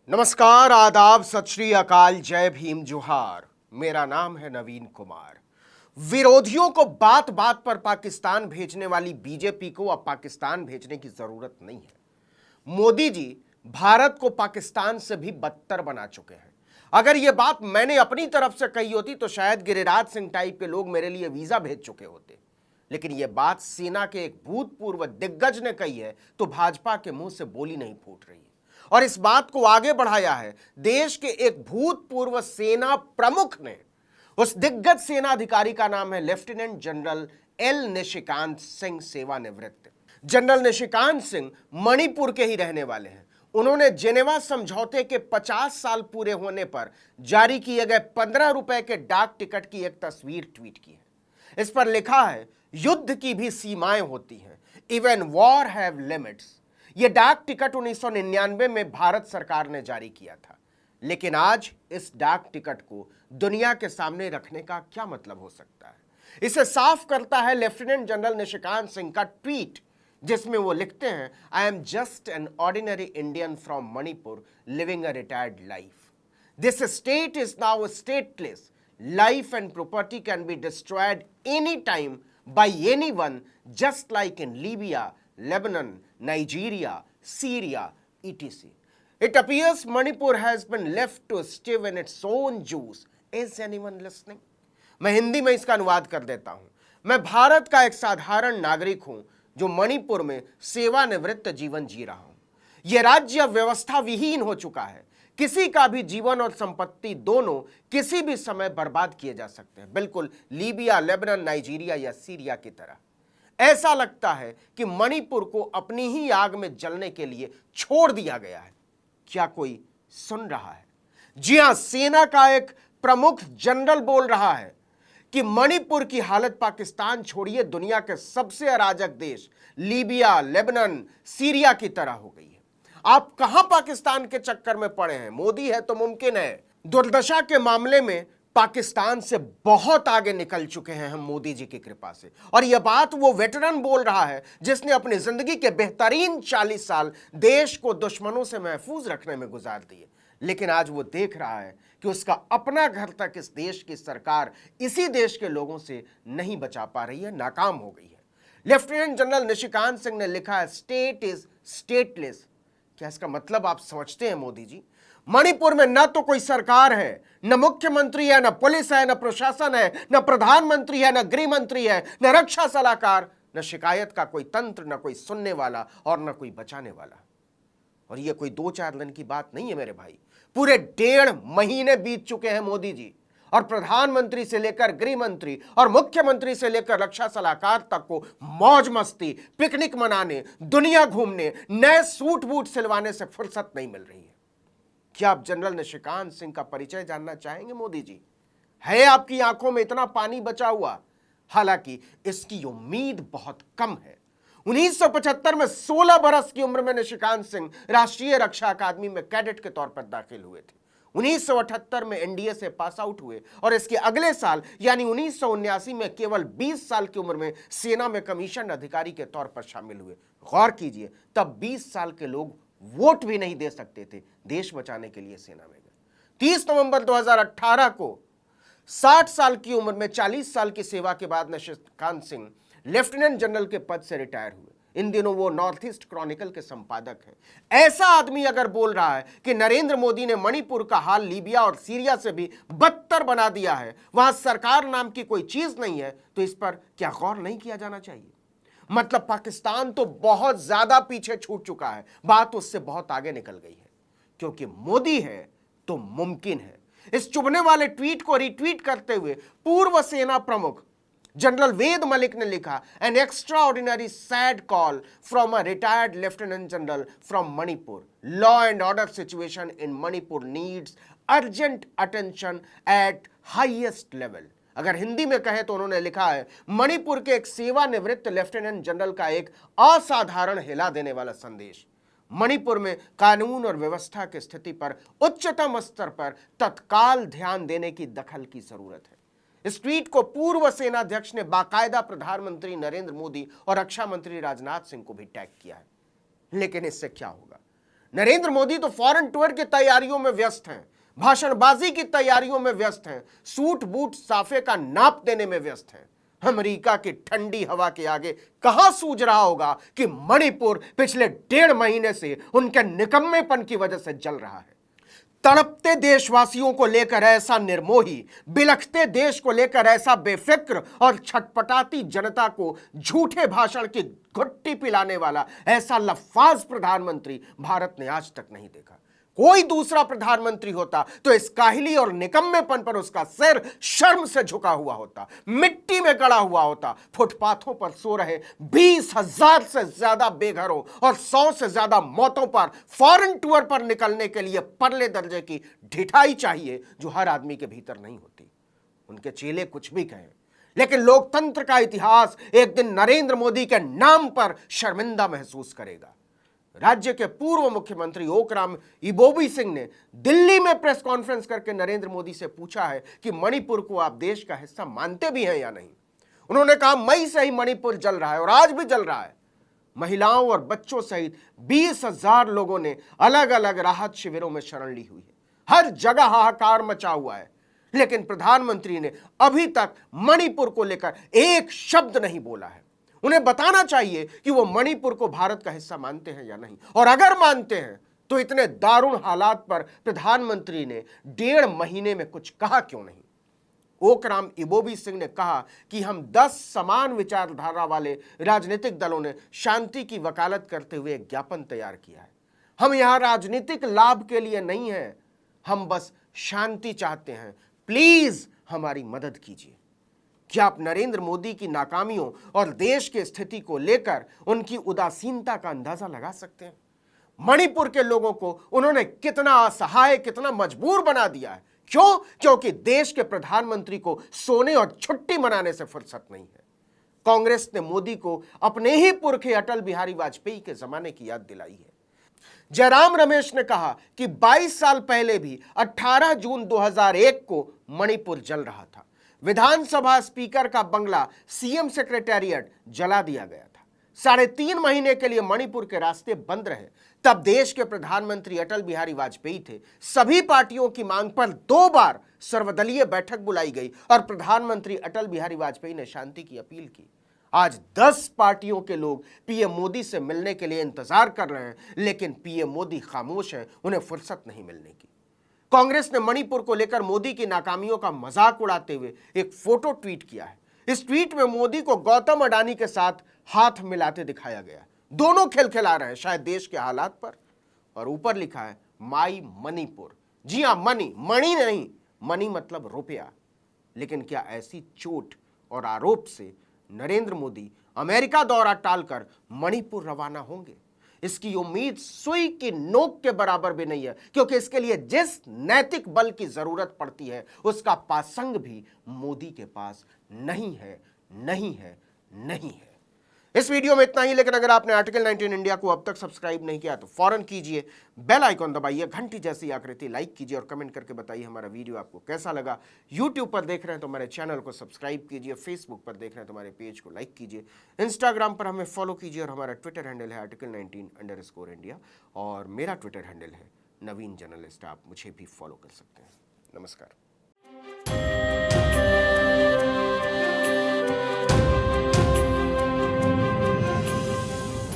नमस्कार, आदाब, सत श्री अकाल, जय भीम, जोहार। मेरा नाम है नवीन कुमार। विरोधियों को बात बात पर पाकिस्तान भेजने वाली बीजेपी को अब पाकिस्तान भेजने की जरूरत नहीं है। मोदी जी भारत को पाकिस्तान से भी बदतर बना चुके हैं। अगर यह बात मैंने अपनी तरफ से कही होती तो शायद गिरिराज सिंह टाइप के लोग मेरे लिए वीजा भेज चुके होते, लेकिन यह बात सेना के एक भूतपूर्व दिग्गज ने कही है तो भाजपा के मुंह से बोली नहीं फूट रही है। और इस बात को आगे बढ़ाया है देश के एक भूतपूर्व सेना प्रमुख ने। उस दिग्गज सेना अधिकारी का नाम है lieutenant general L Nishikant Singh, सेवानिवृत्त। जनरल निशिकांत सिंह मणिपुर के ही रहने वाले हैं। उन्होंने जेनेवा समझौते के 50 साल पूरे होने पर जारी किए गए 15 रुपए के डाक टिकट की एक तस्वीर ट्वीट की है। इस पर लिखा है, युद्ध की भी सीमाएं होती हैं, इवन वॉर हैव लिमिट्स। यह डाक टिकट 1999 में भारत सरकार ने जारी किया था, लेकिन आज इस डाक टिकट को दुनिया के सामने रखने का क्या मतलब हो सकता है? इसे साफ करता है लेफ्टिनेंट जनरल निशिकांत सिंह का ट्वीट, जिसमें वो लिखते हैं, I am just an ordinary Indian from Manipur living a retired life. This state is now stateless. Life and property can be destroyed any time by anyone, just like in Libya, Lebanon, Nigeria, Syria, etc. It appears Manipur has been left to stew in its own juice. Is anyone listening? मैं हिंदी में इसका अनुवाद कर देता हूं। मैं भारत का एक साधारण नागरिक हूं जो मणिपुर में सेवानिवृत्त जीवन जी रहा हूं। यह राज्य व्यवस्था विहीन हो चुका है। किसी का भी जीवन और संपत्ति दोनों किसी भी समय बर्बाद किए जा सकते हैं, बिल्कुल लीबिया, लेबनान, नाइजीरिया या सीरिया की तरह। ऐसा लगता है कि मणिपुर को अपनी ही आग में जलने के लिए छोड़ दिया गया है। क्या कोई सुन रहा है? जी हां, सेना का एक प्रमुख जनरल बोल रहा है कि मणिपुर की हालत पाकिस्तान छोड़िए दुनिया के सबसे अराजक देश लीबिया, लेबनान, सीरिया की तरह हो गई है। आप कहां पाकिस्तान के चक्कर में पड़े हैं? मोदी है तो मुमकिन है। दुर्दशा के मामले में पाकिस्तान से बहुत आगे निकल चुके हैं हम मोदी जी की कृपा से। और यह बात वो वेटरन बोल रहा है जिसने अपनी जिंदगी के बेहतरीन 40 साल देश को दुश्मनों से महफूज रखने में गुजार दिए, लेकिन आज वो देख रहा है कि उसका अपना घर तक इस देश की सरकार इसी देश के लोगों से नहीं बचा पा रही है, नाकाम हो गई है। लेफ्टिनेंट जनरल निशिकांत सिंह ने लिखा है, स्टेट इज स्टेटलेस। क्या इसका मतलब आप समझते हैं मोदी जी? मणिपुर में न तो कोई सरकार है, न मुख्यमंत्री है, न पुलिस है, न प्रशासन है, न प्रधानमंत्री है, न गृह मंत्री है, न रक्षा सलाहकार, न शिकायत का कोई तंत्र, न कोई सुनने वाला और न कोई बचाने वाला। और यह कोई 2-4 दिन की बात नहीं है मेरे भाई। पूरे 1.5 महीने बीत चुके हैं मोदी जी, और प्रधानमंत्री से लेकर गृह मंत्री और मुख्यमंत्री से लेकर रक्षा सलाहकार तक को मौज मस्ती, पिकनिक मनाने, दुनिया घूमने, नए सूट बूट सिलवाने से फुर्सत नहीं मिल रही है। क्या आप जनरल निशिकांत सिंह का परिचय जानना चाहेंगे मोदी जी? है आपकी आंखों में इतना पानी बचा हुआ? हालांकि इसकी उम्मीद बहुत कम है। 1975 में 16 बरस की उम्र में निशिकांत सिंह राष्ट्रीय रक्षा अकादमी में कैडेट के तौर पर दाखिल हुए थे। 1978 में एनडीए से पास आउट हुए और इसके अगले साल यानी 1979 में केवल 20 साल की उम्र में सेना में कमीशन अधिकारी के तौर पर शामिल हुए। गौर कीजिए, तब 20 साल के लोग वोट भी नहीं दे सकते थे, देश बचाने के लिए सेना में गए। 30 नवंबर 2018 को 60 साल की उम्र में 40 साल की सेवा के बाद निशिकांत सिंह लेफ्टिनेंट जनरल के पद से रिटायर हुए। इन दिनों वो नॉर्थ ईस्ट क्रॉनिकल के संपादक हैं। ऐसा आदमी अगर बोल रहा है कि नरेंद्र मोदी ने मणिपुर का हाल लीबिया और सीरिया से भी बदतर बना दिया है, वहां सरकार नाम की कोई चीज नहीं है, तो इस पर क्या गौर नहीं किया जाना चाहिए? मतलब पाकिस्तान तो बहुत ज्यादा पीछे छूट चुका है, बात उससे बहुत आगे निकल गई है। क्योंकि मोदी है तो मुमकिन है। इस चुभने वाले ट्वीट को रिट्वीट करते हुए पूर्व सेना प्रमुख जनरल वेद मलिक ने लिखा, an extra ordinary sad call from a retired lieutenant general from Manipur. Law and order situation in Manipur needs urgent attention eight highest level. अगर हिंदी में कहे तो उन्होंने लिखा है, मणिपुर के एक सेवानिवृत्त लेफ्टिनेंट जनरल का एक असाधारण हिला देने वाला संदेश। मणिपुर में कानून और व्यवस्था की स्थिति पर उच्चतम स्तर पर तत्काल ध्यान देने की दखल की जरूरत है। इस ट्वीट को पूर्व सेनाध्यक्ष ने बाकायदा प्रधानमंत्री नरेंद्र मोदी और रक्षा मंत्री राजनाथ सिंह को भी टैग किया है। लेकिन इससे क्या होगा? नरेंद्र मोदी तो फॉरेन टूर की तैयारियों में व्यस्त हैं, भाषणबाजी की तैयारियों में व्यस्त हैं, सूट बूट साफे का नाप देने में व्यस्त हैं। अमेरिका की ठंडी हवा के आगे कहां सूझ रहा होगा कि मणिपुर पिछले 1.5 महीने से उनके निकम्मेपन की वजह से जल रहा है। तड़पते देशवासियों को लेकर ऐसा निर्मोही, बिलखते देश को लेकर ऐसा बेफिक्र और छटपटाती जनता को झूठे भाषण की घुट्टी पिलाने वाला ऐसा लफ्फाज प्रधानमंत्री भारत ने आज तक नहीं देखा। कोई दूसरा प्रधानमंत्री होता तो इस काहिली और निकम्मेपन पर उसका सिर शर्म से झुका हुआ होता, मिट्टी में गड़ा हुआ होता। फुटपाथों पर सो रहे 20,000 से ज्यादा बेघरों और 100 से ज्यादा मौतों पर फॉरेन टूर पर निकलने के लिए परले दर्जे की ढिठाई चाहिए, जो हर आदमी के भीतर नहीं होती। उनके चेले कुछ भी कहें, लेकिन लोकतंत्र का इतिहास एक दिन नरेंद्र मोदी के नाम पर शर्मिंदा महसूस करेगा। राज्य के पूर्व मुख्यमंत्री ओकराम इबोबी सिंह ने दिल्ली में प्रेस कॉन्फ्रेंस करके नरेंद्र मोदी से पूछा है कि मणिपुर को आप देश का हिस्सा मानते भी हैं या नहीं। उन्होंने कहा, मई से ही मणिपुर जल रहा है और आज भी जल रहा है। महिलाओं और बच्चों सहित 20,000 लोगों ने अलग अलग राहत शिविरों में शरण ली हुई है। हर जगह हाहाकार मचा हुआ है, लेकिन प्रधानमंत्री ने अभी तक मणिपुर को लेकर एक शब्द नहीं बोला है। उन्हें बताना चाहिए कि वो मणिपुर को भारत का हिस्सा मानते हैं या नहीं, और अगर मानते हैं तो इतने दारुण हालात पर प्रधानमंत्री ने 1.5 महीने में कुछ कहा क्यों नहीं। ओकराम इबोबी सिंह ने कहा कि हम 10 समान विचारधारा वाले राजनीतिक दलों ने शांति की वकालत करते हुए एक ज्ञापन तैयार किया है। हम यहां राजनीतिक लाभ के लिए नहीं हैं, हम बस शांति चाहते हैं, प्लीज हमारी मदद कीजिए। क्या आप नरेंद्र मोदी की नाकामियों और देश की स्थिति को लेकर उनकी उदासीनता का अंदाजा लगा सकते हैं? मणिपुर के लोगों को उन्होंने कितना असहाय, कितना मजबूर बना दिया है। क्यों? क्योंकि देश के प्रधानमंत्री को सोने और छुट्टी मनाने से फुर्सत नहीं है। कांग्रेस ने मोदी को अपने ही पुरखे अटल बिहारी वाजपेयी के जमाने की याद दिलाई है। जयराम रमेश ने कहा कि 22 साल पहले भी 18 जून 2001 को मणिपुर जल रहा था। विधानसभा स्पीकर का बंगला, सीएम सेक्रेटेरिएट जला दिया गया था। 3.5 महीने के लिए मणिपुर के रास्ते बंद रहे। तब देश के प्रधानमंत्री अटल बिहारी वाजपेयी थे। सभी पार्टियों की मांग पर 2 बार सर्वदलीय बैठक बुलाई गई और प्रधानमंत्री अटल बिहारी वाजपेयी ने शांति की अपील की। आज 10 पार्टियों के लोग पीएम मोदी से मिलने के लिए इंतजार कर रहे हैं, लेकिन पीएम मोदी खामोश हैं, उन्हें फुर्सत नहीं मिलने की। कांग्रेस ने मणिपुर को लेकर मोदी की नाकामियों का मजाक उड़ाते हुए एक फोटो ट्वीट किया है। इस ट्वीट में मोदी को गौतम अडानी के साथ हाथ मिलाते दिखाया गया। दोनों खिलखिला रहे हैं शायद देश के हालात पर, और ऊपर लिखा है माई मणिपुर। जी हां, मणि नहीं, मनी मतलब रुपया। लेकिन क्या ऐसी चोट और आरोप से नरेंद्र मोदी अमेरिका दौरा टालकर मणिपुर रवाना होंगे? इसकी उम्मीद सुई की नोक के बराबर भी नहीं है, क्योंकि इसके लिए जिस नैतिक बल की जरूरत पड़ती है उसका पासंग भी मोदी के पास नहीं है, नहीं है, नहीं है। इस वीडियो में इतना ही, लेकिन अगर आपने आर्टिकल 19 इंडिया को अब तक सब्सक्राइब नहीं किया तो फौरन कीजिए, बेल आइकॉन दबाइए, घंटी जैसी आकृति लाइक कीजिए और कमेंट करके बताइए हमारा वीडियो आपको कैसा लगा। यूट्यूब पर देख रहे हैं तो हमारे चैनल को सब्सक्राइब कीजिए, फेसबुक पर देख रहे हैं तो हमारे पेज को लाइक कीजिए, इंस्टाग्राम पर हमें फॉलो कीजिए और हमारा ट्विटर हैंडल है article19_India और मेरा ट्विटर हैंडल है नवीन जर्नलिस्ट। आप मुझे भी फॉलो कर सकते हैं। नमस्कार।